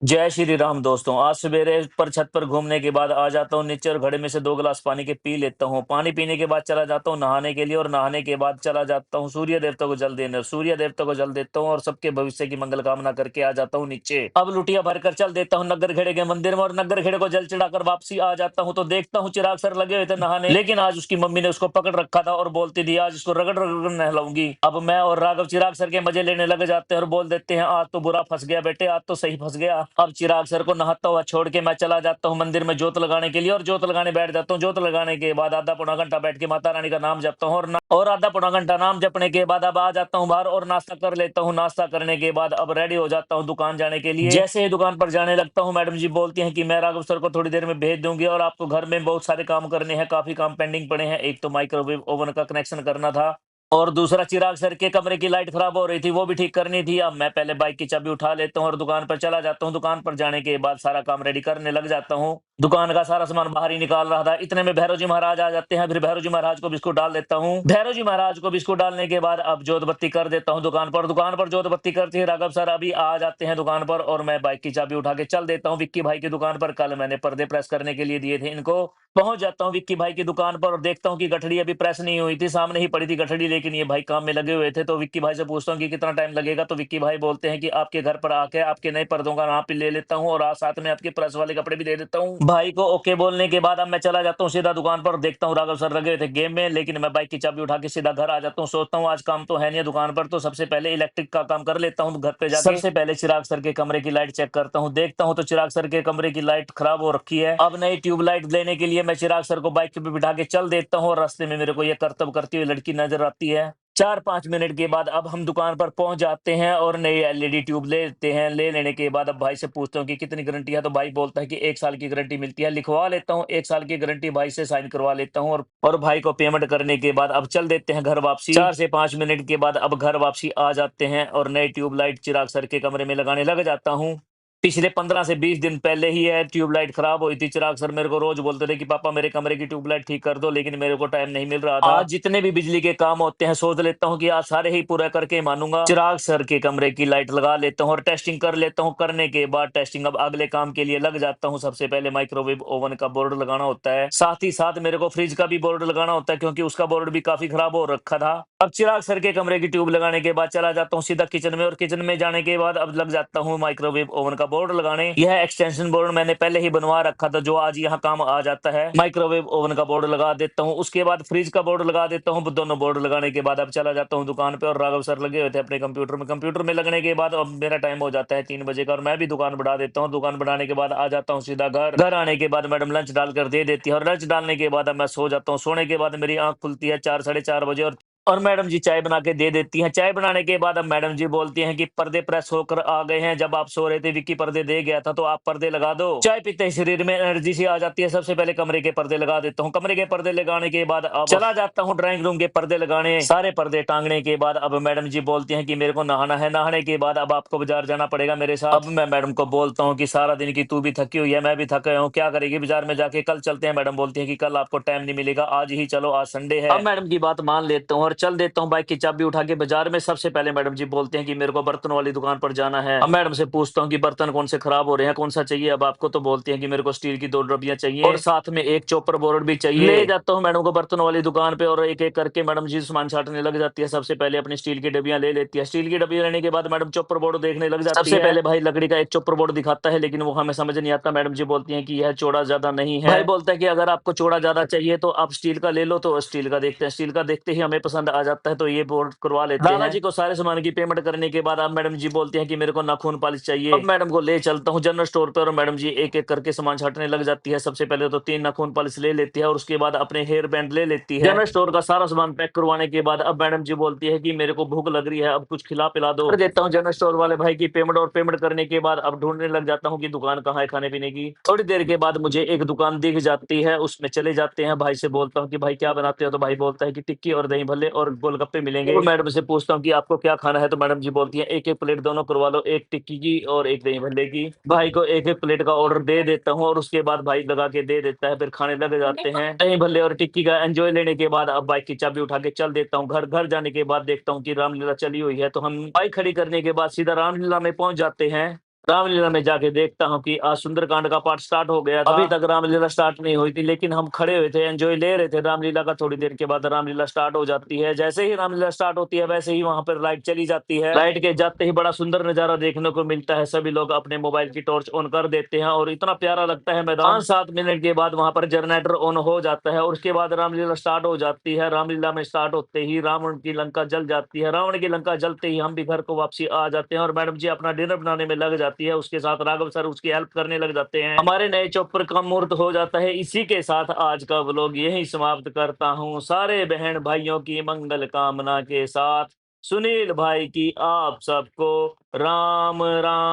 जय श्री राम दोस्तों। आज सवेरे पर छत पर घूमने के बाद आ जाता हूँ नीचे और घड़े में से 2 गिलास पानी के पी लेता हूँ। पानी पीने के बाद चला जाता हूँ नहाने के लिए और नहाने के बाद चला जाता हूँ सूर्य देवता को जल देने। सूर्य देवता को जल देता हूँ और सबके भविष्य की मंगल कामना करके आ जाता हूँ नीचे। अब लुटिया भरकर चल देता हूँ नगर खेड़े के मंदिर में और नगर खेड़े को जल चढ़ाकर वापसी आ जाता हूँ। तो देखता हूँ चिराग सर लगे हुए थे नहाने, लेकिन आज उसकी मम्मी ने उसको पकड़ रखा था और बोलती थी आज इसको रगड़ रगड़ नहलाऊंगी। अब मैं और राघव चिराग सर के मजे लेने लग जाते हैं और बोल देते हैं आज तो बुरा फंस गया बेटे, आज तो सही फंस गया। अब चिराग सर को नहाता हुआ छोड़ के मैं चला जाता हूँ मंदिर में जोत लगाने के लिए और जोत लगाने बैठ जाता हूँ। जोत लगाने के बाद आधा पौना घंटा बैठ के माता रानी का नाम जपता हूँ और आधा पौना घंटा नाम जपने के बाद अब आ जाता हूँ बाहर और नाश्ता कर लेता हूँ। नाश्ता करने के बाद अब रेडी हो जाता हूँ दुकान जाने के लिए। जैसे ही दुकान पर जाने लगता हूँ मैडम जी बोलती हैं कि मैं राघव सर को थोड़ी देर में भेज दूंगी और आपको घर में बहुत सारे काम करने हैं, काफी काम पेंडिंग पड़े हैं। एक तो माइक्रोवेव ओवन का कनेक्शन करना था और दूसरा चिराग सर के कमरे की लाइट खराब हो रही थी, वो भी ठीक करनी थी। अब मैं पहले बाइक की चाबी उठा लेता हूँ और दुकान पर चला जाता हूँ। दुकान पर जाने के बाद सारा काम रेडी करने लग जाता हूँ। दुकान का सारा सामान बाहर ही निकाल रहा था, इतने में भैरव जी महाराज आ जाते हैं। फिर भैरव जी महाराज को बिस्कुट डाल देता हूँ। भैरव जी महाराज को बिस्कुट डालने के बाद अब जोत बत्ती कर देता हूँ दुकान पर। दुकान पर जोत बत्ती करते ही राघव सर अभी आ जाते हैं दुकान पर और मैं बाइक की चाबी उठा के चल देता हूँ विक्की भाई की दुकान पर। कल मैंने पर्दे प्रेस करने के लिए दिए थे इनको। पहुंच जाता हूँ विक्की भाई की दुकान पर और देखता हूँ कि गठड़ी अभी प्रेस नहीं हुई थी, सामने ही पड़ी थी गठड़ी, लेकिन ये भाई काम में लगे हुए थे। तो विक्की भाई से पूछता हूँ कि कितना टाइम लगेगा, तो विक्की भाई बोलते हैं कि आपके घर पर आके आपके नए पर्दों का नाप ले लेता हूँ और आज साथ में आपके प्रेस वाले कपड़े भी दे देता हूँ। भाई को ओके बोलने के बाद अब मैं चला जाता हूँ सीधा दुकान पर। देखता हूँ राघव सर लगे हुए थे गेम में, लेकिन मैं बाइक की चाबी उठा के सीधा घर आ जाता हूँ। सोचता हूँ आज काम तो है नहीं दुकान पर, तो सबसे पहले इलेक्ट्रिक का काम कर लेता हूँ घर पे जाके। सबसे पहले चिराग सर के कमरे की लाइट चेक करता हूँ। देखता हूँ तो चिराग सर के कमरे की लाइट खराब हो रखी है। अब नई ट्यूबलाइट लेने के लिए मैं चिराग सर को बाइक पे बिठा के चल देता हूँ और रास्ते में मेरे को ये करतब करती हुई लड़की नजर आती है। 4-5 मिनट के बाद अब हम दुकान पर पहुंच जाते हैं और नई एलईडी ट्यूब ले लेते हैं। ले लेने के बाद अब भाई से पूछता हूँ कि कितनी गारंटी है, तो भाई बोलता है कि 1 साल की गारंटी मिलती है। लिखवा लेता हूँ 1 साल की गारंटी, भाई से साइन करवा लेता हूँ और भाई को पेमेंट करने के बाद अब चल देते हैं घर वापसी। 4 से 5 मिनट के बाद अब घर वापसी आ जाते हैं और नई ट्यूबलाइट चिराग सर के कमरे में लगाने लग जाता हूँ। पिछले 15 से 20 दिन पहले ही है ट्यूबलाइट खराब हुई थी। चिराग सर मेरे को रोज बोलते थे कि पापा मेरे कमरे की ट्यूबलाइट ठीक कर दो, लेकिन मेरे को टाइम नहीं मिल रहा था। आज जितने भी बिजली के काम होते हैं सोच लेता हूँ कि आज सारे ही पूरा करके मानूंगा। चिराग सर के कमरे की लाइट लगा लेता हूँ और टेस्टिंग कर लेता हूँ। करने के बाद टेस्टिंग अब अगले काम के लिए लग जाता हूँ। सबसे पहले माइक्रोवेव ओवन का बोर्ड लगाना होता है, साथ ही साथ मेरे को फ्रिज का भी बोर्ड लगाना होता है क्योंकि उसका बोर्ड भी काफी खराब हो रखा था। अब चिराग सर के कमरे की ट्यूब लगाने के बाद चला जाता हूँ सीधा किचन में और किचन में जाने के बाद अब लग जाता हूँ माइक्रोवेव ओवन का बोर्ड लगाने। यह एक्सटेंशन बोर्ड मैंने पहले ही बनवा रखा था जो आज यहाँ काम आ जाता है। माइक्रोवेव ओवन का बोर्ड लगा देता हूँ, उसके बाद फ्रिज का बोर्ड लगा देता हूँ। दोनों बोर्ड लगाने के बाद अब चला जाता हूँ दुकान पे और राघव सर लगे हुए थे अपने कंप्यूटर में। कंप्यूटर में लगने के बाद अब मेरा टाइम हो जाता है 3 बजे का और मैं भी दुकान बढ़ा देता हूँ। दुकान बढ़ाने के बाद आ जाता हूँ सीधा घर। घर आने के बाद मैडम लंच डालकर दे देती है और लंच डालने के बाद अब मैं सो जाता हूँ। सोने के बाद मेरी आंख खुलती है 4-4:30 बजे और मैडम जी चाय बना के दे देती हैं। चाय बनाने के बाद अब मैडम जी बोलती हैं कि पर्दे प्रेस होकर आ गए हैं, जब आप सो रहे थे विक्की पर्दे दे गया था तो आप पर्दे लगा दो। चाय पीते ही शरीर में एनर्जी सी आ जाती है। सबसे पहले कमरे के पर्दे लगा देता हूँ। कमरे के पर्दे लगाने के बाद अब चला जाता हूँ ड्राइंग रूम के पर्दे लगाने। सारे पर्दे टांगने के बाद अब मैडम जी बोलती हैं कि मेरे को नहाना है। नहाने के बाद अब आपको बाजार जाना पड़ेगा मेरे साथ। अब मैं मैडम को बोलता हूँ कि सारा दिन की तू भी थकी हुई है, मैं भी थका हूँ, क्या करेगी बाजार में जाके, कल चलते हैं। मैडम बोलती है कि कल आपको टाइम नहीं मिलेगा, आज ही चलो, आज संडे है। अब मैडम की बात मान लेता हूँ और चल देता हूँ बाइक की चाबी उठा के बाजार में। सबसे पहले मैडम जी बोलते हैं कि मेरे को बर्तन वाली दुकान पर जाना है। अब मैडम से पूछता हूँ कि बर्तन कौन से खराब हो रहे हैं, कौन सा चाहिए अब आपको, तो बोलती हैं कि मेरे को स्टील की 2 डब्बियां चाहिए और साथ में एक चॉपर बोर्ड भी चाहिए। ले जाता हूँ मैडम को बर्तन वाली दुकान पे और एक एक करके मैडम जी सामान छाटने लग जाती है। सबसे पहले अपनी स्टील की डब्बियां ले लेती है। स्टील की डब्बियां लेने के बाद मैडम चॉपर बोर्ड देखने लग जाती है। सबसे पहले भाई लकड़ी का एक चॉपर बोर्ड दिखाता है, लेकिन वो हमें समझ नहीं आता। मैडम जी बोलती है कि यह चौड़ा ज्यादा नहीं है। भाई बोलता है कि अगर आपको चौड़ा ज्यादा चाहिए तो आप स्टील का ले लो, तो स्टील का देखते हैं। स्टील का देखते ही हमें पसंद आ जाता है तो ये बोर्ड करवा लेते हैं। दादाजी को सारे सामान की पेमेंट करने के बाद अब मैडम जी बोलते हैं कि मेरे को नाखून पॉलिश चाहिए। अब मैडम को ले चलता हूँ जनरल स्टोर पे और मैडम जी एक एक करके सामान छाटने लग जाती है। सबसे पहले तो 3 नाखून पॉलिश ले लेती है और उसके बाद अपने हेयर बैंड ले लेती है। जनरल स्टोर का सारा सामान पैक करवाने के बाद अब मैडम जी बोलती है कि मेरे को भूख लग रही है, अब कुछ खिला पिला दो। कर देता हूँ जनरल स्टोर वाले भाई की पेमेंट और पेमेंट करने के बाद अब ढूंढने लग जाता हूँ कि दुकान कहाँ है खाने पीने की। थोड़ी देर के बाद मुझे एक दुकान दिख जाती है, उसमें चले जाते हैं। भाई से बोलता हूँ कि भाई क्या बनाते हो, तो भाई बोलता है कि टिक्की और दही भल्ले और गोलगप्पे मिलेंगे। मैडम से पूछता हूँ कि आपको क्या खाना है, तो मैडम जी बोलती है एक एक प्लेट दोनों करवा लो, एक टिक्की की और एक दही भल्ले की। भाई को एक एक प्लेट का ऑर्डर दे देता हूँ और उसके बाद भाई लगा के दे देता है। फिर खाने लग जाते हैं। दही भल्ले और टिक्की का एंजॉय लेने के बाद अब बाइक की चाबी उठा के चल देता हूँ घर। घर जाने के बाद देखता हूँ कि रामलीला चली हुई है, तो हम बाइक खड़ी करने के बाद सीधा रामलीला में पहुंच जाते हैं। रामलीला में जाके देखता हूँ कि आज सुंदरकांड का पाठ स्टार्ट हो गया था। अभी तक रामलीला स्टार्ट नहीं हुई थी, लेकिन हम खड़े हुए थे, एंजॉय ले रहे थे रामलीला का। थोड़ी देर के बाद रामलीला स्टार्ट हो जाती है। जैसे ही रामलीला स्टार्ट होती है, वैसे ही वहां पर लाइट चली जाती है। लाइट के जाते ही बड़ा सुंदर नजारा देखने को मिलता है। सभी लोग अपने मोबाइल की टॉर्च ऑन कर देते हैं और इतना प्यारा लगता है मैदान। 5-7 मिनट के बाद वहां पर जनरेटर ऑन हो जाता है और उसके बाद रामलीला स्टार्ट हो जाती है। रामलीला में स्टार्ट होते ही रावण की लंका जल जाती है। रावण की लंका जलते ही हम भी घर को वापसी आ जाते हैं और मैडम जी अपना डिनर बनाने में लग जाती है। उसके साथ राघव सर उसकी हेल्प करने लग जाते हैं। हमारे नए चॉपर का मुहूर्त हो जाता है। इसी के साथ आज का व्लॉग यही समाप्त करता हूँ। सारे बहन भाइयों की मंगल कामना के साथ सुनील भाई की आप सबको राम राम।